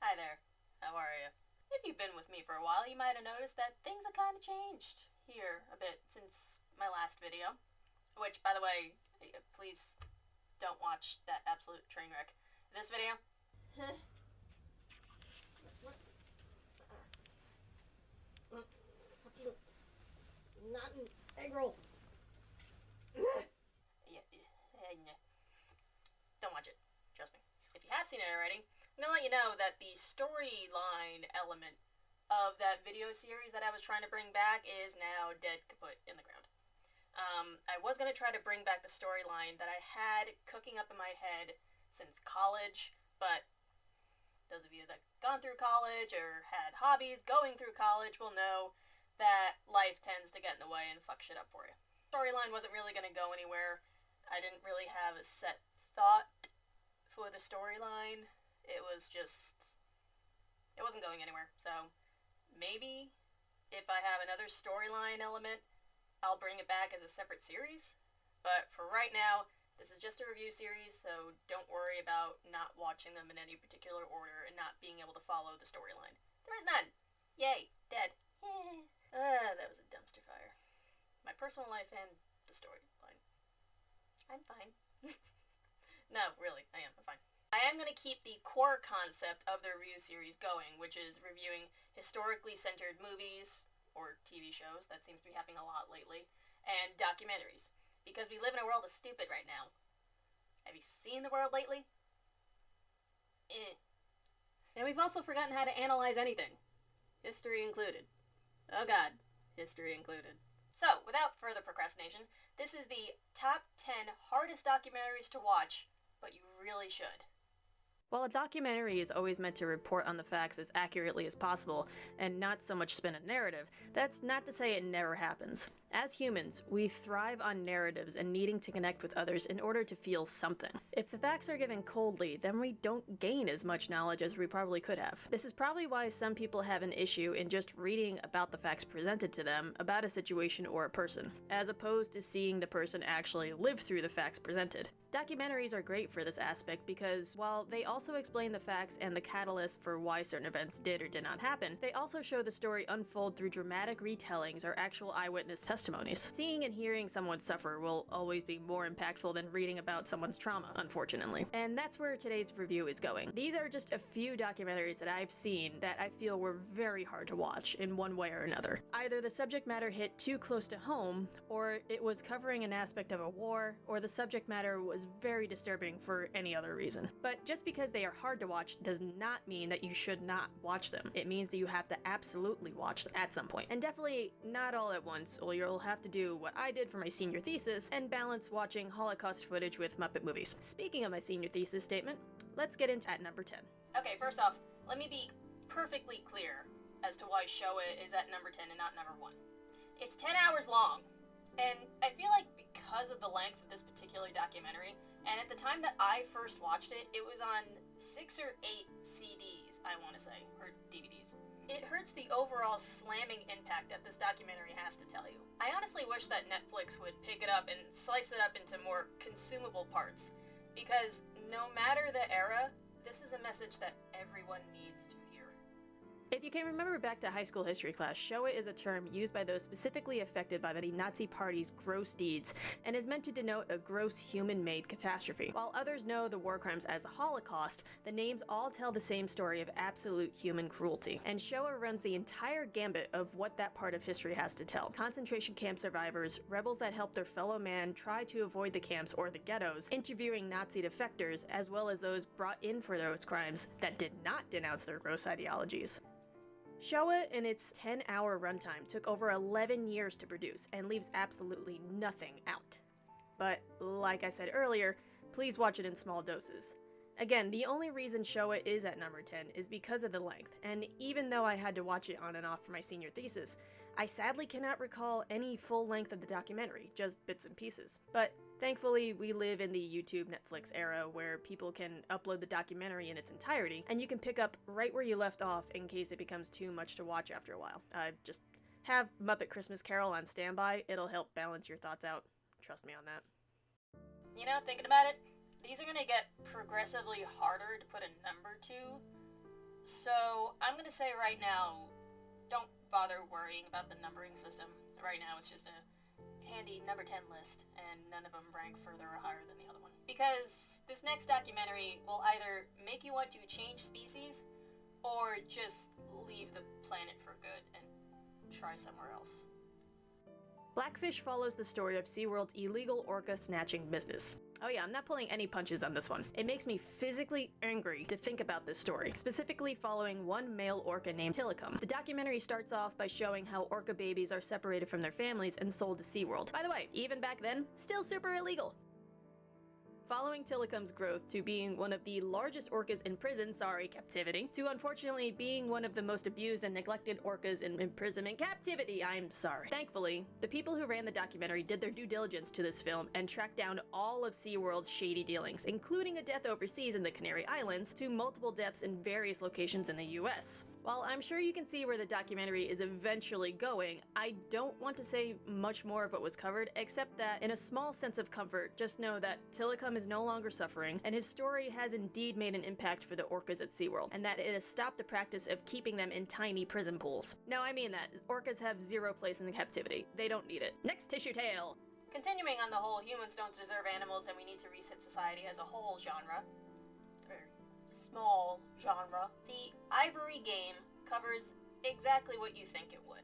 Hi there, how are you? If you've been with me for a while, you might have noticed that things have kind of changed here a bit since my last video. Which, by the way, please don't watch that absolute train wreck. This video... Not an egg roll. Don't watch it. Trust me. If you have seen it already, I'm going to let you know that the storyline element of that video series that I was trying to bring back is now dead kaput in the ground. I was going to try to bring back the storyline that I had cooking up in my head since college, but those of you that gone through college or had hobbies going through college will know that life tends to get in the way and fuck shit up for you. Storyline wasn't really going to go anywhere. I didn't really have a set thought for the storyline. It wasn't going anywhere. So maybe if I have another storyline element, I'll bring it back as a separate series. But for right now, this is just a review series, so don't worry about not watching them in any particular order and not being able to follow the storyline. There is none. Yay. Dead. That was a dumpster fire. My personal life and the storyline. I'm fine. No, really, I am. I'm fine. I am going to keep the core concept of the review series going, which is reviewing historically centered movies, or TV shows, that seems to be happening a lot lately, and documentaries. Because we live in a world of stupid right now. Have you seen the world lately? And we've also forgotten how to analyze anything. History included. Oh god, history included. So, without further procrastination, this is the top 10 hardest documentaries to watch, but you really should. While a documentary is always meant to report on the facts as accurately as possible, and not so much spin a narrative, that's not to say it never happens. As humans, we thrive on narratives and needing to connect with others in order to feel something. If the facts are given coldly, then we don't gain as much knowledge as we probably could have. This is probably why some people have an issue in just reading about the facts presented to them about a situation or a person, as opposed to seeing the person actually live through the facts presented. Documentaries are great for this aspect because, while they also explain the facts and the catalyst for why certain events did or did not happen, they also show the story unfold through dramatic retellings or actual eyewitness testimonies. Seeing and hearing someone suffer will always be more impactful than reading about someone's trauma, unfortunately. And that's where today's review is going. These are just a few documentaries that I've seen that I feel were very hard to watch in one way or another. Either the subject matter hit too close to home, or it was covering an aspect of a war, or the subject matter was very disturbing for any other reason. But just because they are hard to watch does not mean that you should not watch them. It means that you have to absolutely watch them at some point. And definitely not all at once, or you'll have to do what I did for my senior thesis and balance watching Holocaust footage with Muppet movies. Speaking of my senior thesis statement, let's get into at number 10. Okay, first off, let me be perfectly clear as to why Showa is at number 10 and not number 1. It's 10 hours long. And I feel like because of the length of this particular documentary, and at the time that I first watched it, it was on 6 or 8 CDs, I want to say, or DVDs. It hurts the overall slamming impact that this documentary has to tell you. I honestly wish that Netflix would pick it up and slice it up into more consumable parts, because no matter the era, this is a message that everyone needs to hear. If you can remember back to high school history class, Showa is a term used by those specifically affected by the Nazi Party's gross deeds, and is meant to denote a gross human-made catastrophe. While others know the war crimes as the Holocaust, the names all tell the same story of absolute human cruelty. And Showa runs the entire gambit of what that part of history has to tell. Concentration camp survivors, rebels that helped their fellow man try to avoid the camps or the ghettos, interviewing Nazi defectors, as well as those brought in for those crimes that did not denounce their gross ideologies. Showa, in its 10-hour runtime, took over 11 years to produce and leaves absolutely nothing out. But, like I said earlier, please watch it in small doses. Again, the only reason Showa is at number 10 is because of the length, and even though I had to watch it on and off for my senior thesis, I sadly cannot recall any full length of the documentary, just bits and pieces. But thankfully, we live in the YouTube Netflix era where people can upload the documentary in its entirety, and you can pick up right where you left off in case it becomes too much to watch after a while. Just have Muppet Christmas Carol on standby, it'll help balance your thoughts out. Trust me on that. You know, thinking about it, these are going to get progressively harder to put a number to. So, I'm gonna say right now, don't bother worrying about the numbering system. Right now it's just a handy number 10 list, and none of them rank further or higher than the other one. Because this next documentary will either make you want to change species, or just leave the planet for good and try somewhere else. Blackfish follows the story of SeaWorld's illegal orca snatching business. Oh yeah, I'm not pulling any punches on this one. It makes me physically angry to think about this story, specifically following one male orca named Tilikum. The documentary starts off by showing how orca babies are separated from their families and sold to SeaWorld. By the way, even back then, still super illegal. Following Tilikum's growth to being one of the largest orcas in prison, captivity, to unfortunately being one of the most abused and neglected orcas in imprisonment captivity, I'm sorry. Thankfully, the people who ran the documentary did their due diligence to this film and tracked down all of SeaWorld's shady dealings, including a death overseas in the Canary Islands, to multiple deaths in various locations in the US. While I'm sure you can see where the documentary is eventually going, I don't want to say much more of what was covered, except that in a small sense of comfort, just know that Tilikum is no longer suffering, and his story has indeed made an impact for the orcas at SeaWorld, and that it has stopped the practice of keeping them in tiny prison pools. No, I mean that. Orcas have zero place in captivity. They don't need it. Next tissue tale! Continuing on the whole humans don't deserve animals and we need to reset society as a whole genre, very small genre, the Ivory Game covers exactly what you think it would.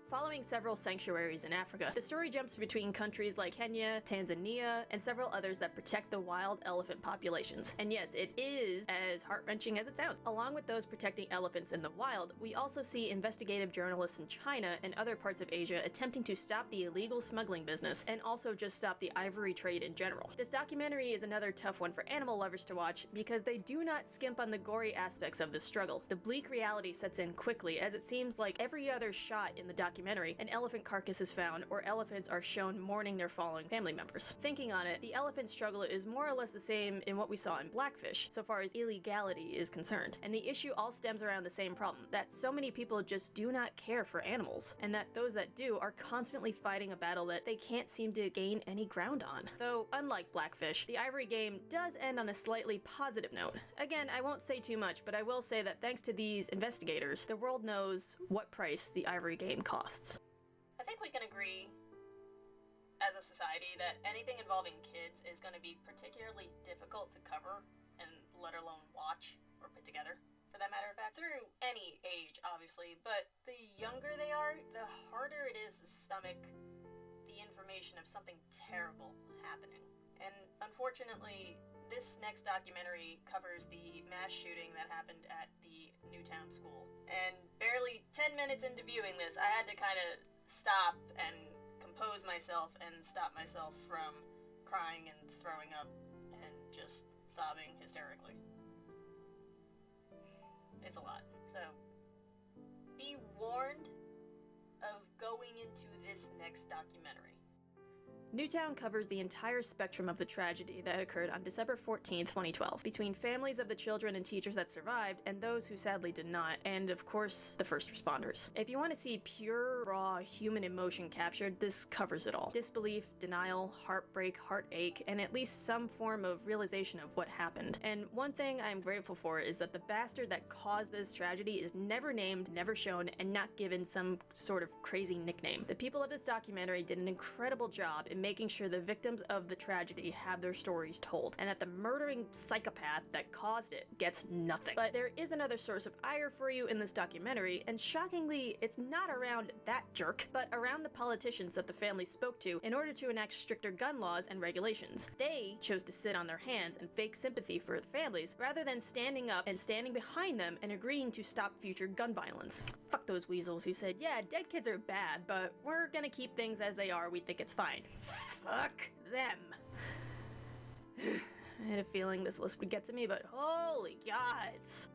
Following several sanctuaries in Africa, the story jumps between countries like Kenya, Tanzania, and several others that protect the wild elephant populations. And yes, it is as heart-wrenching as it sounds. Along with those protecting elephants in the wild, we also see investigative journalists in China and other parts of Asia attempting to stop the illegal smuggling business and also just stop the ivory trade in general. This documentary is another tough one for animal lovers to watch because they do not skimp on the gory aspects of the struggle. The bleak reality sets in quickly, as it seems like every other shot in the documentary, an elephant carcass is found, or elephants are shown mourning their fallen family members. Thinking on it, the elephant struggle is more or less the same in what we saw in Blackfish, so far as illegality is concerned. And the issue all stems around the same problem, that so many people just do not care for animals, and that those that do are constantly fighting a battle that they can't seem to gain any ground on. Though, unlike Blackfish, the Ivory Game does end on a slightly positive note. Again, I won't say too much, but I will say that thanks to these investigators, the world knows what price the Ivory Game costs. I think we can agree as a society that anything involving kids is going to be particularly difficult to cover and let alone watch or put together, for that matter of fact, through any age, obviously, but the younger they are, the harder it is to stomach the information of something terrible happening. And unfortunately, this next documentary covers the mass shooting that happened at the Newtown school. And barely 10 minutes into viewing this, I had to kind of stop and compose myself and stop myself from crying and throwing up and just sobbing hysterically. It's a lot. So, be warned of going into this next documentary. Newtown covers the entire spectrum of the tragedy that occurred on December 14th, 2012, between families of the children and teachers that survived and those who sadly did not, and of course, the first responders. If you want to see pure, raw human emotion captured, this covers it all. Disbelief, denial, heartbreak, heartache, and at least some form of realization of what happened. And one thing I'm grateful for is that the bastard that caused this tragedy is never named, never shown, and not given some sort of crazy nickname. The people of this documentary did an incredible job in making sure the victims of the tragedy have their stories told, and that the murdering psychopath that caused it gets nothing. But there is another source of ire for you in this documentary, and shockingly, it's not around that jerk, but around the politicians that the family spoke to in order to enact stricter gun laws and regulations. They chose to sit on their hands and fake sympathy for the families, rather than standing up and standing behind them and agreeing to stop future gun violence. Fuck those weasels who said, yeah, dead kids are bad, but we're gonna keep things as they are, we think it's fine. Fuck them. I had a feeling this list would get to me, but holy gods.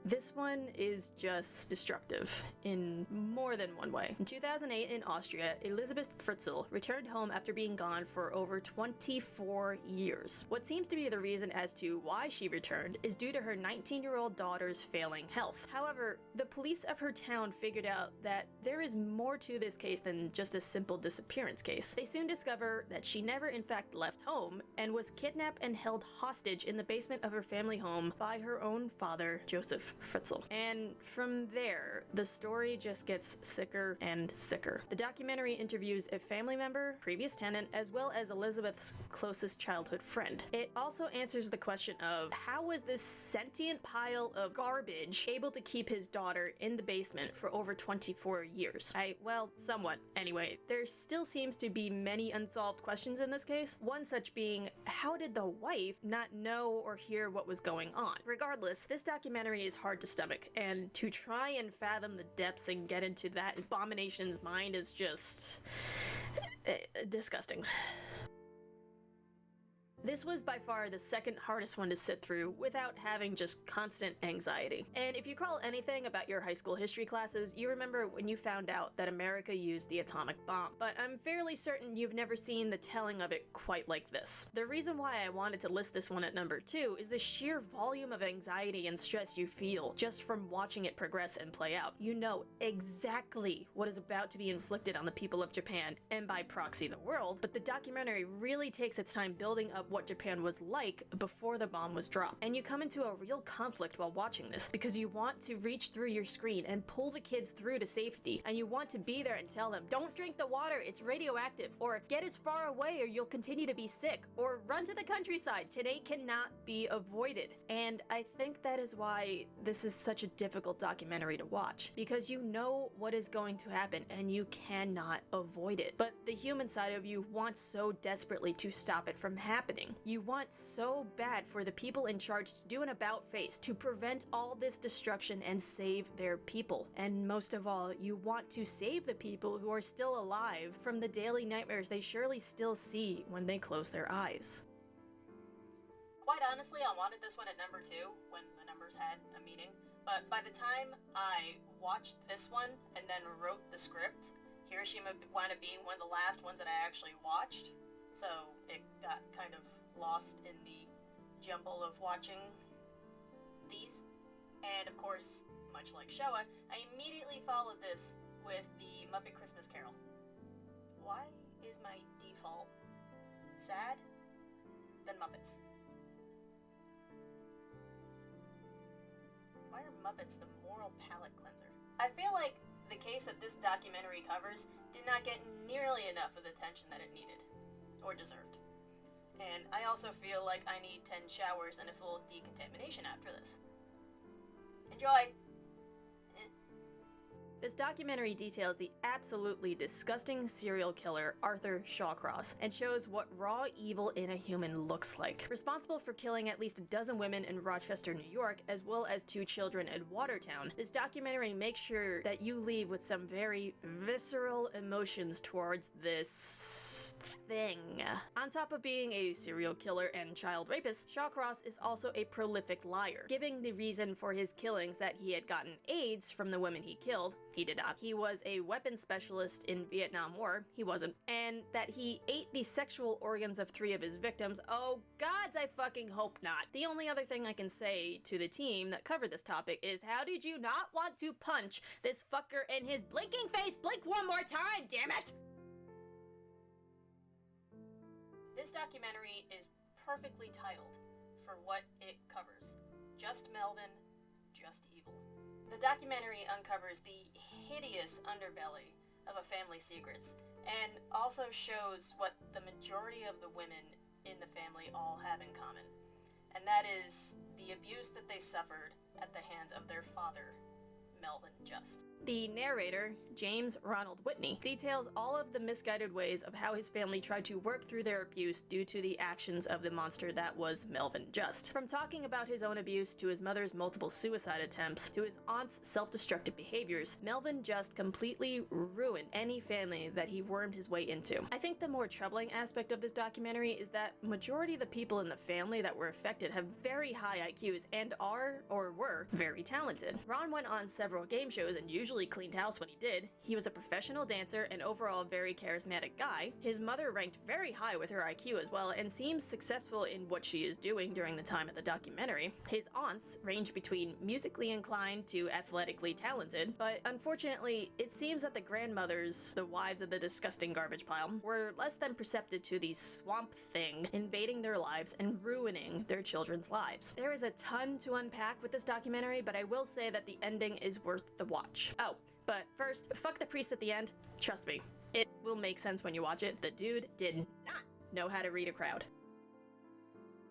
This one is just destructive in more than one way. In 2008 in Austria, Elisabeth Fritzl returned home after being gone for over 24 years. What seems to be the reason as to why she returned is due to her 19-year-old daughter's failing health. However, the police of her town figured out that there is more to this case than just a simple disappearance case. They soon discover that she never in fact left home and was kidnapped and held hostage in the basement of her family home by her own father, Joseph Fritzl. And from there, the story just gets sicker and sicker. The documentary interviews a family member, previous tenant, as well as Elizabeth's closest childhood friend. It also answers the question of how was this sentient pile of garbage able to keep his daughter in the basement for over 24 years? Well, somewhat. Anyway, there still seems to be many unsolved questions in this case. One such being, how did the wife not know or hear what was going on? Regardless, this documentary is hard to stomach, and to try and fathom the depths and get into that abomination's mind is just disgusting. This was by far the second hardest one to sit through without having just constant anxiety. And if you recall anything about your high school history classes, you remember when you found out that America used the atomic bomb. But I'm fairly certain you've never seen the telling of it quite like this. The reason why I wanted to list this one at number 2 is the sheer volume of anxiety and stress you feel just from watching it progress and play out. You know exactly what is about to be inflicted on the people of Japan, and by proxy the world, but the documentary really takes its time building up what Japan was like before the bomb was dropped. And you come into a real conflict while watching this, because you want to reach through your screen and pull the kids through to safety, and you want to be there and tell them, don't drink the water, it's radioactive, or get as far away or you'll continue to be sick, or run to the countryside, today cannot be avoided. And I think that is why this is such a difficult documentary to watch, because you know what is going to happen and you cannot avoid it. But the human side of you wants so desperately to stop it from happening. You want so bad for the people in charge to do an about-face to prevent all this destruction and save their people. And most of all, you want to save the people who are still alive from the daily nightmares they surely still see when they close their eyes. Quite honestly, I wanted this one at number 2 when the numbers had a meaning, but by the time I watched this one and then wrote the script, Hiroshima wound up being one of the last ones that I actually watched, so it got kind of lost in the jumble of watching these. And of course, much like Showa, I immediately followed this with the Muppet Christmas Carol. Why is my default sad? Then Muppets. Why are Muppets the moral palate cleanser? I feel like the case that this documentary covers did not get nearly enough of the attention that it needed, or deserved. And I also feel like I need 10 showers and a full decontamination after this. Enjoy! This documentary details the absolutely disgusting serial killer Arthur Shawcross and shows what raw evil in a human looks like. Responsible for killing at least a dozen women in Rochester, New York, as well as 2 children in Watertown, this documentary makes sure that you leave with some very visceral emotions towards this thing. On top of being a serial killer and child rapist, Shawcross is also a prolific liar, giving the reason for his killings that he had gotten AIDS from the women he killed. He did not. He was a weapons specialist in Vietnam War. He wasn't. And that he ate the sexual organs of 3 of his victims. Oh gods, I fucking hope not. The only other thing I can say to the team that covered this topic is, how did you not want to punch this fucker in his blinking face? Blink one more time, damn it! This documentary is perfectly titled for what it covers. Just Melvin, just evil. The documentary uncovers the hideous underbelly of a family's secrets, and also shows what the majority of the women in the family all have in common, and that is the abuse that they suffered at the hands of their father, Melvin Just. The narrator, James Ronald Whitney, details all of the misguided ways of how his family tried to work through their abuse due to the actions of the monster that was Melvin Just. From talking about his own abuse to his mother's multiple suicide attempts to his aunt's self-destructive behaviors, Melvin Just completely ruined any family that he wormed his way into. I think the more troubling aspect of this documentary is that majority of the people in the family that were affected have very high IQs and are, or were, very talented. Ron went on several game shows and usually cleaned house when he did. He was a professional dancer and overall a very charismatic guy. His mother ranked very high with her IQ as well and seems successful in what she is doing during the time of the documentary. His aunts range between musically inclined to athletically talented, but unfortunately, it seems that the grandmothers, the wives of the disgusting garbage pile, were less than perceptive to the swamp thing invading their lives and ruining their children's lives. There is a ton to unpack with this documentary, but I will say that the ending is worth the watch. Oh, but first, fuck the priest at the end. Trust me, it will make sense when you watch it. The dude did not know how to read a crowd.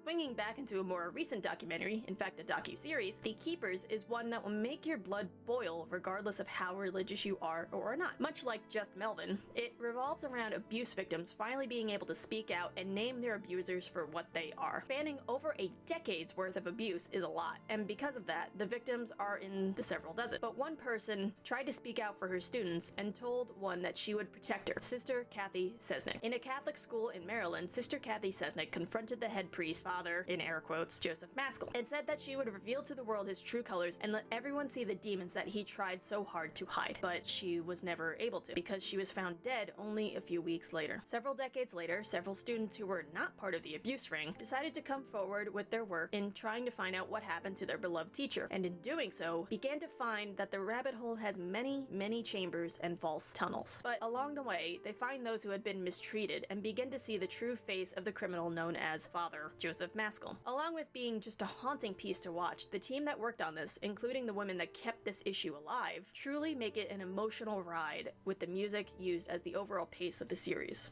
Swinging back into a more recent documentary, in fact a docu-series, The Keepers is one that will make your blood boil regardless of how religious you are or are not. Much like Just Melvin, it revolves around abuse victims finally being able to speak out and name their abusers for what they are. Spanning over a decade's worth of abuse is a lot, and because of that, the victims are in the several dozen. But one person tried to speak out for her students and told one that she would protect her, Sister Kathy Sesnick. In a Catholic school in Maryland, Sister Kathy Sesnick confronted the head priest, father, in air quotes, Joseph Maskell, and said that she would reveal to the world his true colors and let everyone see the demons that he tried so hard to hide. But she was never able to, because she was found dead only a few weeks later. Several decades later, several students who were not part of the abuse ring decided to come forward with their work in trying to find out what happened to their beloved teacher, and in doing so, began to find that the rabbit hole has many, many chambers and false tunnels. But along the way, they find those who had been mistreated and begin to see the true face of the criminal known as Father Joseph Maskell. Along with being just a haunting piece to watch, the team that worked on this, including the women that kept this issue alive, truly make it an emotional ride with the music used as the overall pace of the series.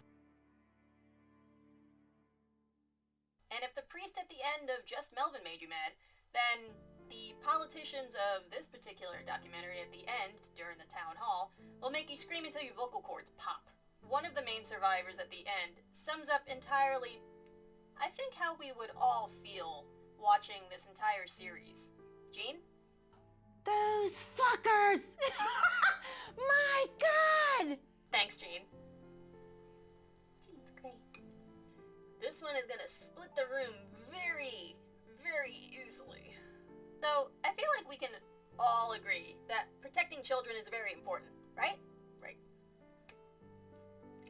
And if the priest at the end of Just Melvin made you mad, then the politicians of this particular documentary at the end, during the town hall, will make you scream until your vocal cords pop. One of the main survivors at the end sums up entirely, I think, how we would all feel watching this entire series. Jean? Those fuckers! My God! Thanks, Jean. Jean's great. This one is gonna split the room very, very easily. Though, I feel like we can all agree that protecting children is very important, right? Right.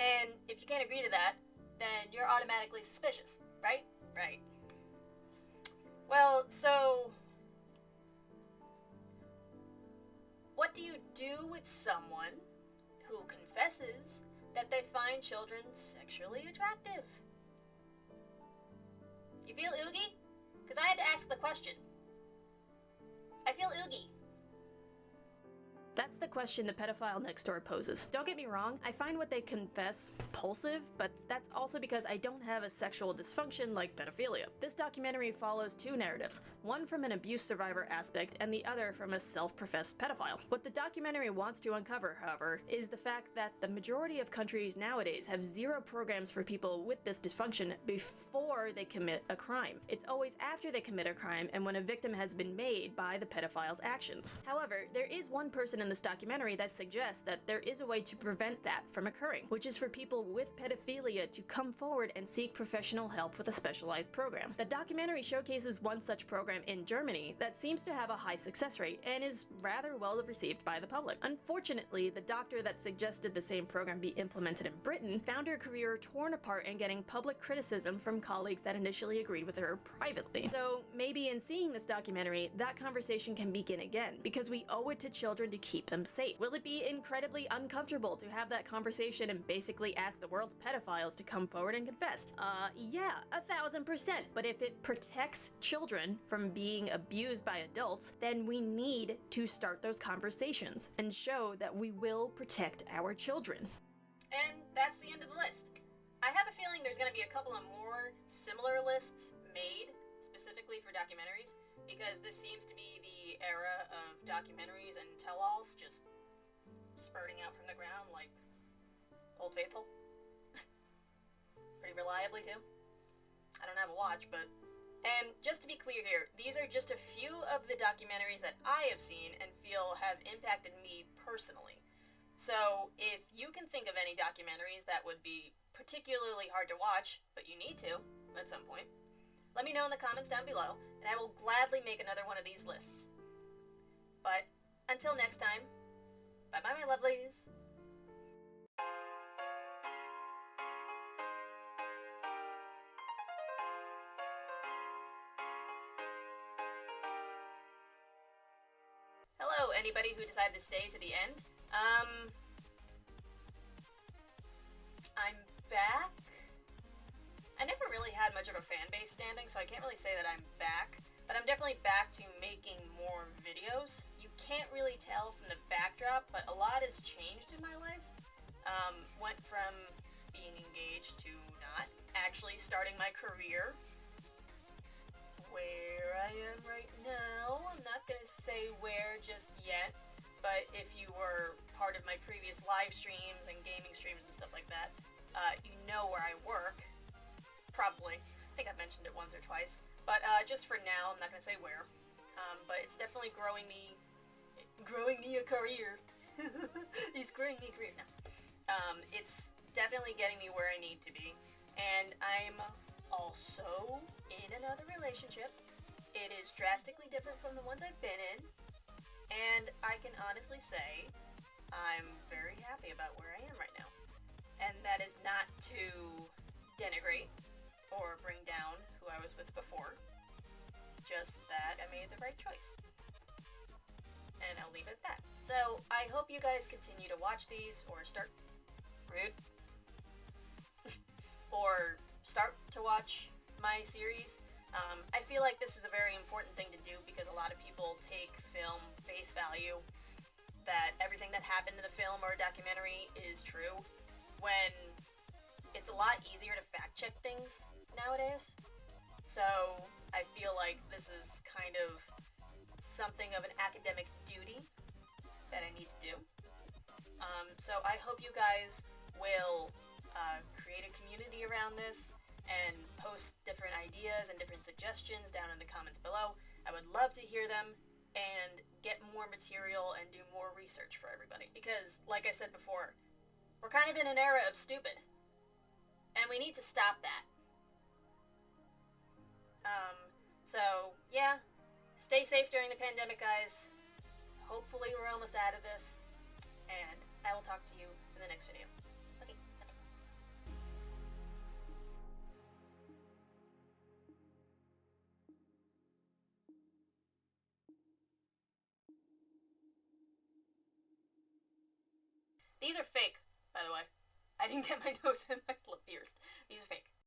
And if you can't agree to that, then you're automatically suspicious, right? Right. Well, so what do you do with someone who confesses that they find children sexually attractive? You feel oogie? Because I had to ask the question. I feel oogie. That's the question the pedophile next door poses. Don't get me wrong, I find what they confess repulsive, but that's also because I don't have a sexual dysfunction like pedophilia. This documentary follows two narratives, one from an abuse survivor aspect and the other from a self-professed pedophile. What the documentary wants to uncover, however, is the fact that the majority of countries nowadays have zero programs for people with this dysfunction before they commit a crime. It's always after they commit a crime and when a victim has been made by the pedophile's actions. However, there is one person in this documentary that suggests that there is a way to prevent that from occurring, which is for people with pedophilia to come forward and seek professional help with a specialized program. The documentary showcases one such program in Germany that seems to have a high success rate and is rather well received by the public. Unfortunately, the doctor that suggested the same program be implemented in Britain found her career torn apart and getting public criticism from colleagues that initially agreed with her privately. So maybe in seeing this documentary, that conversation can begin again, because we owe it to children to keep them safe. Will it be incredibly uncomfortable to have that conversation and basically ask the world's pedophiles to come forward and confess? Yeah, 1000%. But if it protects children from being abused by adults, then we need to start those conversations and show that we will protect our children. And that's the end of the list. I have a feeling there's going to be a couple of more similar lists made, specifically specifically for documentaries, because this seems to be the era of documentaries and tell-alls just spurting out from the ground like Old Faithful. Pretty reliably, too. I don't have a watch, but... And just to be clear here, these are just a few of the documentaries that I have seen and feel have impacted me personally. So, if you can think of any documentaries that would be particularly hard to watch, but you need to, at some point, let me know in the comments down below, and I will gladly make another one of these lists. But, until next time, bye-bye, my lovelies! Hello, anybody who decided to stay to the end. I'm back. I never really had much of a fan base standing, so I can't really say that I'm back. But I'm definitely back to making more videos. You can't really tell from the backdrop, but a lot has changed in my life. Went from being engaged to not. Actually starting my career. Where I am right now. I'm not gonna say where just yet, but if you were part of my previous live streams and gaming streams and stuff like that, you know where I work. Probably. I think I've mentioned it once or twice. But just for now, I'm not gonna say where. But it's definitely growing me a career. He's growing me a career now. It's definitely getting me where I need to be. And I'm also in another relationship. It is drastically different from the ones I've been in. And I can honestly say I'm very happy about where I am right now. And that is not to denigrate or bring down who I was with before. Just that I made the right choice. And I'll leave it at that. So, I hope you guys continue to watch these, or start... Rude. Or start to watch my series. I feel like this is a very important thing to do because a lot of people take film face value, that everything that happened in the film or documentary is true, when it's a lot easier to fact check things nowadays. So I feel like this is kind of something of an academic duty that I need to do. So I hope you guys will create a community around this and post different ideas and different suggestions down in the comments below. I would love to hear them and get more material and do more research for everybody. Because, like I said before, we're kind of in an era of stupid. And we need to stop that. So, yeah. Stay safe during the pandemic, guys. Hopefully we're almost out of this. And I will talk to you in the next video. Okay, bye. These are fake, by the way. I didn't get my nose and my lip pierced. These are fake.